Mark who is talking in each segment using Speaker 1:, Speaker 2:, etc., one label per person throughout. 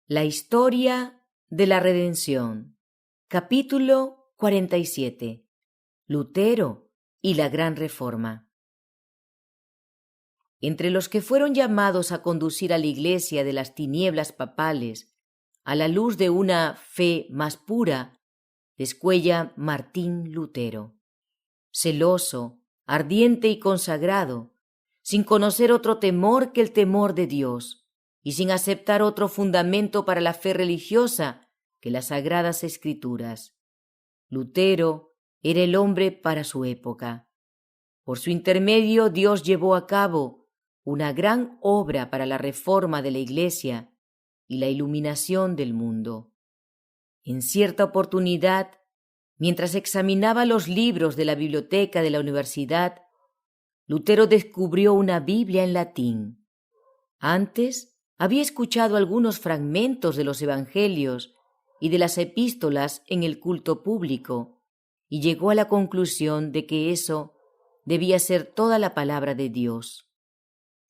Speaker 1: La historia de la redención. Capítulo 47. Lutero y la Gran Reforma. Entre los que fueron llamados a conducir a la Iglesia de las tinieblas papales a la luz de una fe más pura, descuella Martín Lutero. Celoso, ardiente y consagrado, sin conocer otro temor que el temor de Dios, y sin aceptar otro fundamento para la fe religiosa que las Sagradas Escrituras. Lutero era el hombre para su época. Por su intermedio Dios llevó a cabo una gran obra para la reforma de la Iglesia y la iluminación del mundo. En cierta oportunidad, mientras examinaba los libros de la biblioteca de la universidad, Lutero descubrió una Biblia en latín. Antes había escuchado algunos fragmentos de los evangelios y de las epístolas en el culto público y llegó a la conclusión de que eso debía ser toda la palabra de Dios.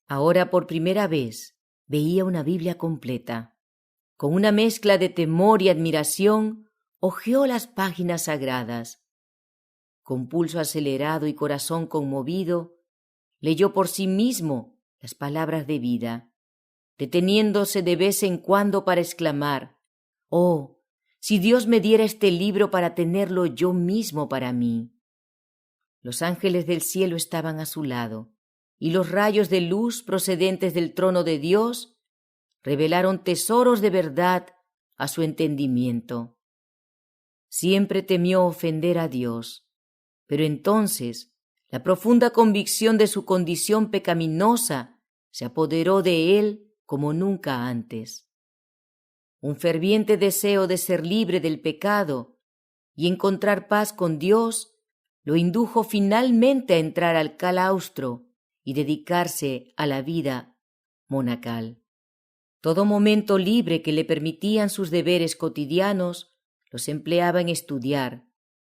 Speaker 1: Ahora por primera vez veía una Biblia completa. Con una mezcla de temor y admiración, hojeó las páginas sagradas. Con pulso acelerado y corazón conmovido, leyó por sí mismo las palabras de vida, deteniéndose de vez en cuando para exclamar: «Oh, si Dios me diera este libro para tenerlo yo mismo para mí». Los ángeles del cielo estaban a su lado, y los rayos de luz procedentes del trono de Dios revelaron tesoros de verdad a su entendimiento. Siempre temió ofender a Dios, pero entonces la profunda convicción de su condición pecaminosa se apoderó de él como nunca antes. Un ferviente deseo de ser libre del pecado y encontrar paz con Dios lo indujo finalmente a entrar al claustro y dedicarse a la vida monacal. Todo momento libre que le permitían sus deberes cotidianos los empleaba en estudiar,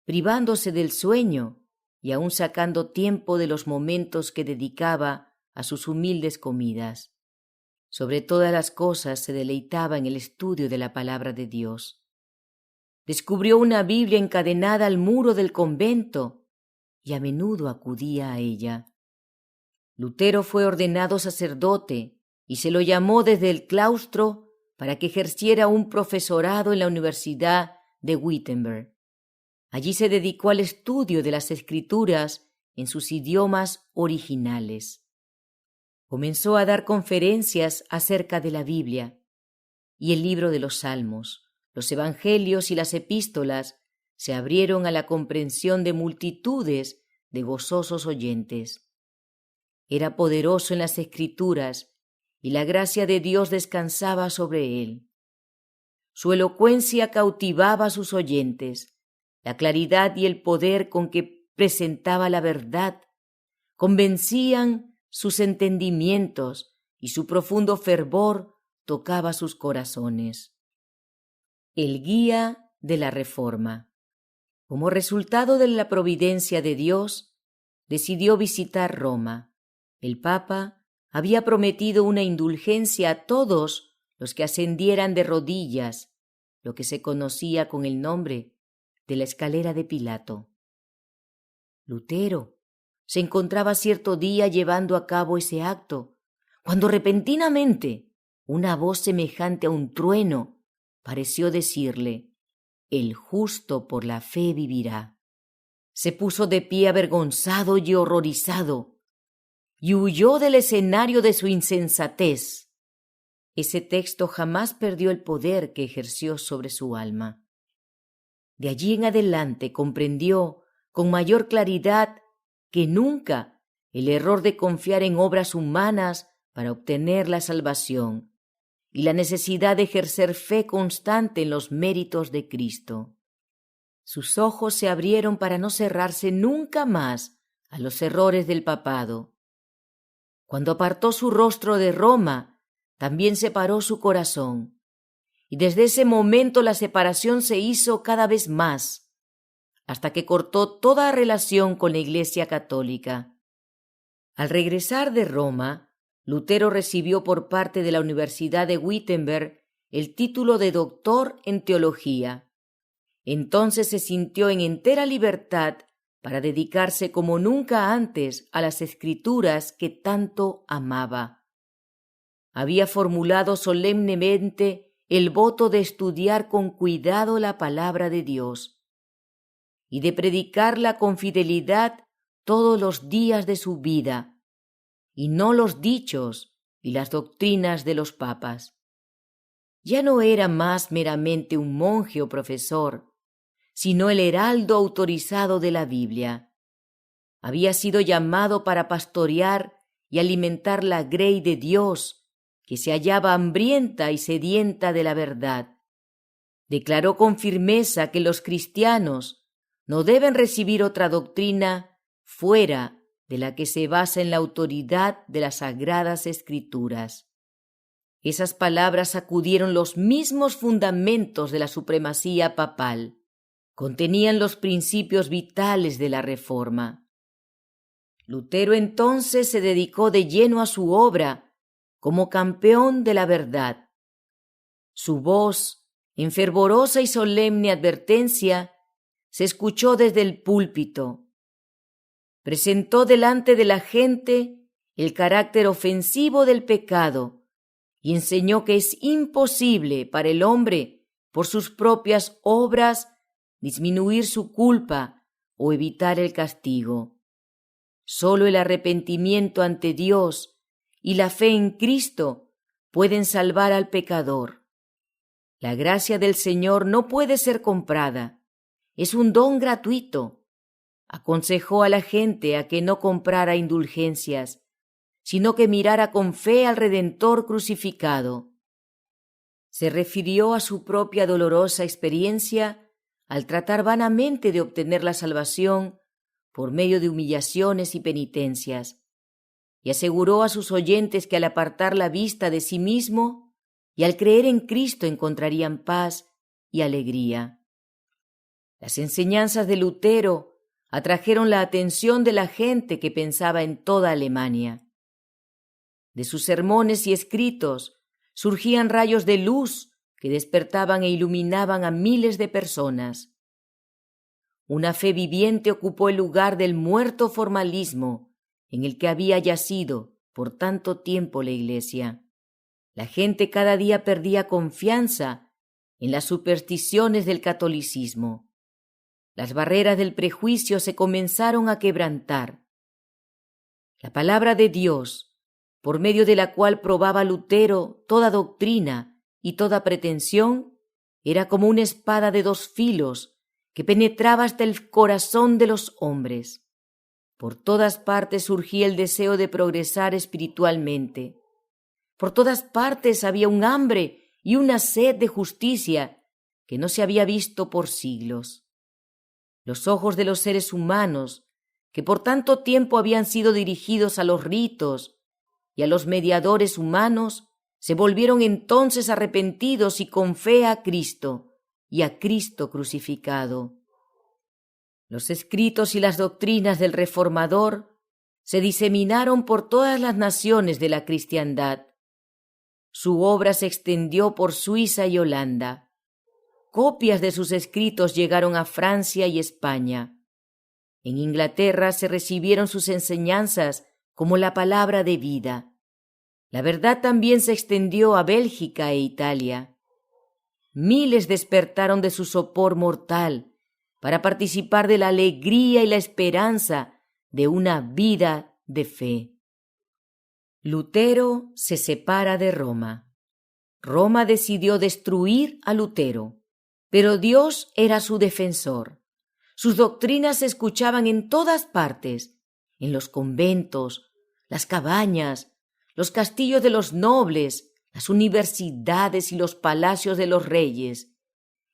Speaker 1: privándose del sueño y aun sacando tiempo de los momentos que dedicaba a sus humildes comidas. Sobre todas las cosas se deleitaba en el estudio de la palabra de Dios. Descubrió una Biblia encadenada al muro del convento y a menudo acudía a ella. Lutero fue ordenado sacerdote y se lo llamó desde el claustro para que ejerciera un profesorado en la Universidad de Wittenberg. Allí se dedicó al estudio de las Escrituras en sus idiomas originales. Comenzó a dar conferencias acerca de la Biblia y el libro de los Salmos. Los Evangelios y las Epístolas se abrieron a la comprensión de multitudes de gozosos oyentes. Era poderoso en las Escrituras y la gracia de Dios descansaba sobre él. Su elocuencia cautivaba a sus oyentes. La claridad y el poder con que presentaba la verdad convencían sus entendimientos y su profundo fervor tocaba sus corazones. El guía de la Reforma. Como resultado de la providencia de Dios, decidió visitar Roma. El Papa había prometido una indulgencia a todos los que ascendieran de rodillas, lo que se conocía con el nombre de la escalera de Pilato. Lutero se encontraba cierto día llevando a cabo ese acto, cuando repentinamente una voz semejante a un trueno pareció decirle: «El justo por la fe vivirá». Se puso de pie avergonzado y horrorizado, y huyó del escenario de su insensatez. Ese texto jamás perdió el poder que ejerció sobre su alma. De allí en adelante comprendió con mayor claridad que nunca el error de confiar en obras humanas para obtener la salvación y la necesidad de ejercer fe constante en los méritos de Cristo. Sus ojos se abrieron para no cerrarse nunca más a los errores del papado. Cuando apartó su rostro de Roma, también separó su corazón, y desde ese momento la separación se hizo cada vez más, hasta que cortó toda relación con la Iglesia católica. Al regresar de Roma, Lutero recibió por parte de la Universidad de Wittenberg el título de doctor en teología. Entonces se sintió en entera libertad para dedicarse como nunca antes a las escrituras que tanto amaba. Había formulado solemnemente el voto de estudiar con cuidado la palabra de Dios y de predicarla con fidelidad todos los días de su vida, y no los dichos y las doctrinas de los papas. Ya no era más meramente un monje o profesor, sino el heraldo autorizado de la Biblia. Había sido llamado para pastorear y alimentar la grey de Dios, que se hallaba hambrienta y sedienta de la verdad. Declaró con firmeza que los cristianos no deben recibir otra doctrina fuera de la que se basa en la autoridad de las Sagradas Escrituras. Esas palabras sacudieron los mismos fundamentos de la supremacía papal. Contenían los principios vitales de la Reforma. Lutero entonces se dedicó de lleno a su obra como campeón de la verdad. Su voz, en fervorosa y solemne advertencia, se escuchó desde el púlpito. Presentó delante de la gente el carácter ofensivo del pecado y enseñó que es imposible para el hombre, por sus propias obras, disminuir su culpa o evitar el castigo. Solo el arrepentimiento ante Dios y la fe en Cristo pueden salvar al pecador. La gracia del Señor no puede ser comprada, es un don gratuito. Aconsejó a la gente a que no comprara indulgencias, sino que mirara con fe al Redentor crucificado. Se refirió a su propia dolorosa experiencia al tratar vanamente de obtener la salvación por medio de humillaciones y penitencias, y aseguró a sus oyentes que al apartar la vista de sí mismo y al creer en Cristo encontrarían paz y alegría. Las enseñanzas de Lutero atrajeron la atención de la gente que pensaba en toda Alemania. De sus sermones y escritos surgían rayos de luz que despertaban e iluminaban a miles de personas. Una fe viviente ocupó el lugar del muerto formalismo en el que había yacido por tanto tiempo la Iglesia. La gente cada día perdía confianza en las supersticiones del catolicismo. Las barreras del prejuicio se comenzaron a quebrantar. La palabra de Dios, por medio de la cual probaba Lutero toda doctrina y toda pretensión, era como una espada de dos filos que penetraba hasta el corazón de los hombres. Por todas partes surgía el deseo de progresar espiritualmente. Por todas partes había un hambre y una sed de justicia que no se había visto por siglos. Los ojos de los seres humanos, que por tanto tiempo habían sido dirigidos a los ritos y a los mediadores humanos, se volvieron entonces arrepentidos y con fe a Cristo y a Cristo crucificado. Los escritos y las doctrinas del Reformador se diseminaron por todas las naciones de la cristiandad. Su obra se extendió por Suiza y Holanda. Copias de sus escritos llegaron a Francia y España. En Inglaterra se recibieron sus enseñanzas como la palabra de vida. La verdad también se extendió a Bélgica e Italia. Miles despertaron de su sopor mortal para participar de la alegría y la esperanza de una vida de fe. Lutero se separa de Roma. Roma decidió destruir a Lutero, pero Dios era su defensor. Sus doctrinas se escuchaban en todas partes, en los conventos, las cabañas, los castillos de los nobles, las universidades y los palacios de los reyes,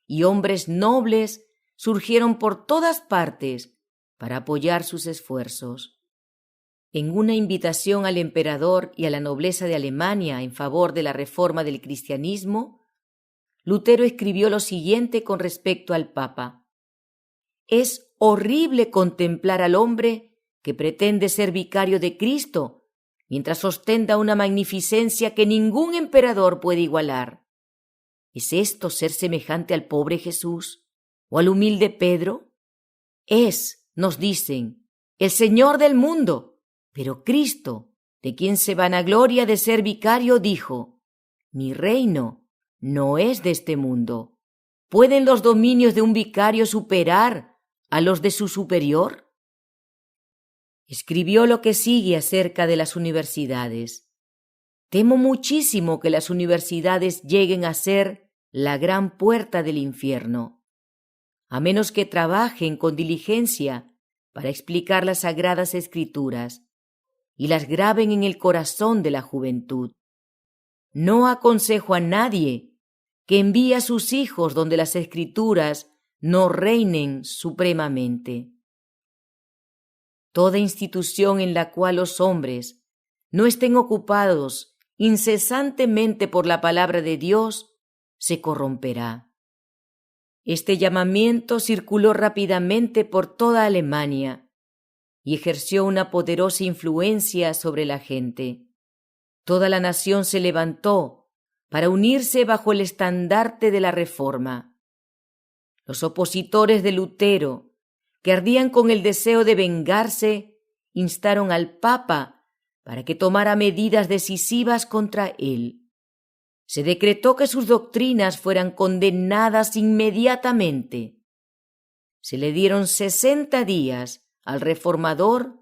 Speaker 1: y hombres nobles surgieron por todas partes para apoyar sus esfuerzos. En una invitación al emperador y a la nobleza de Alemania en favor de la reforma del cristianismo, Lutero escribió lo siguiente con respecto al Papa: «Es horrible contemplar al hombre que pretende ser vicario de Cristo mientras ostenta una magnificencia que ningún emperador puede igualar. ¿Es esto ser semejante al pobre Jesús o al humilde Pedro? Es, nos dicen, el Señor del mundo. Pero Cristo, de quien se vanagloria de ser vicario, dijo: mi reino no es de este mundo. ¿Pueden los dominios de un vicario superar a los de su superior? Escribió lo que sigue acerca de las universidades. Temo muchísimo que las universidades lleguen a ser la gran puerta del infierno, a menos que trabajen con diligencia para explicar las sagradas escrituras y las graben en el corazón de la juventud. No aconsejo a nadie que envíe a sus hijos donde las escrituras no reinen supremamente. Toda institución en la cual los hombres no estén ocupados incesantemente por la palabra de Dios se corromperá. Este llamamiento circuló rápidamente por toda Alemania y ejerció una poderosa influencia sobre la gente. Toda la nación se levantó para unirse bajo el estandarte de la Reforma. Los opositores de Lutero, que ardían con el deseo de vengarse, instaron al Papa para que tomara medidas decisivas contra él. Se decretó que sus doctrinas fueran condenadas inmediatamente. Se le dieron 60 días al reformador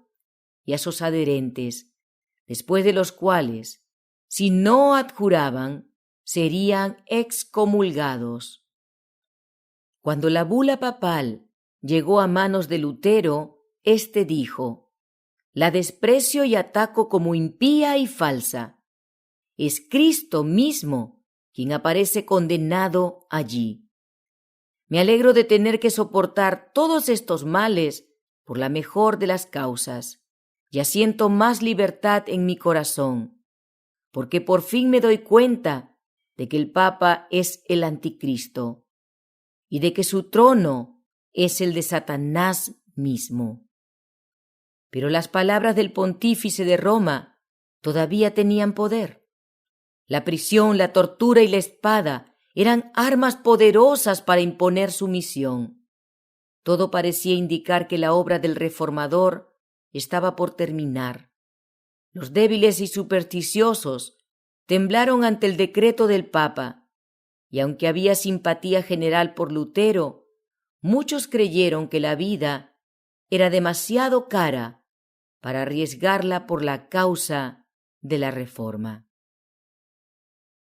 Speaker 1: y a sus adherentes, después de los cuales, si no adjuraban, serían excomulgados. Cuando la bula papal llegó a manos de Lutero, éste dijo: la desprecio y ataco como impía y falsa. Es Cristo mismo quien aparece condenado allí. Me alegro de tener que soportar todos estos males por la mejor de las causas. Ya siento más libertad en mi corazón, porque por fin me doy cuenta de que el Papa es el Anticristo y de que su trono es el de Satanás mismo. Pero las palabras del pontífice de Roma todavía tenían poder. La prisión, la tortura y la espada eran armas poderosas para imponer sumisión. Todo parecía indicar que la obra del reformador estaba por terminar. Los débiles y supersticiosos temblaron ante el decreto del Papa, y aunque había simpatía general por Lutero, muchos creyeron que la vida era demasiado cara para arriesgarla por la causa de la Reforma.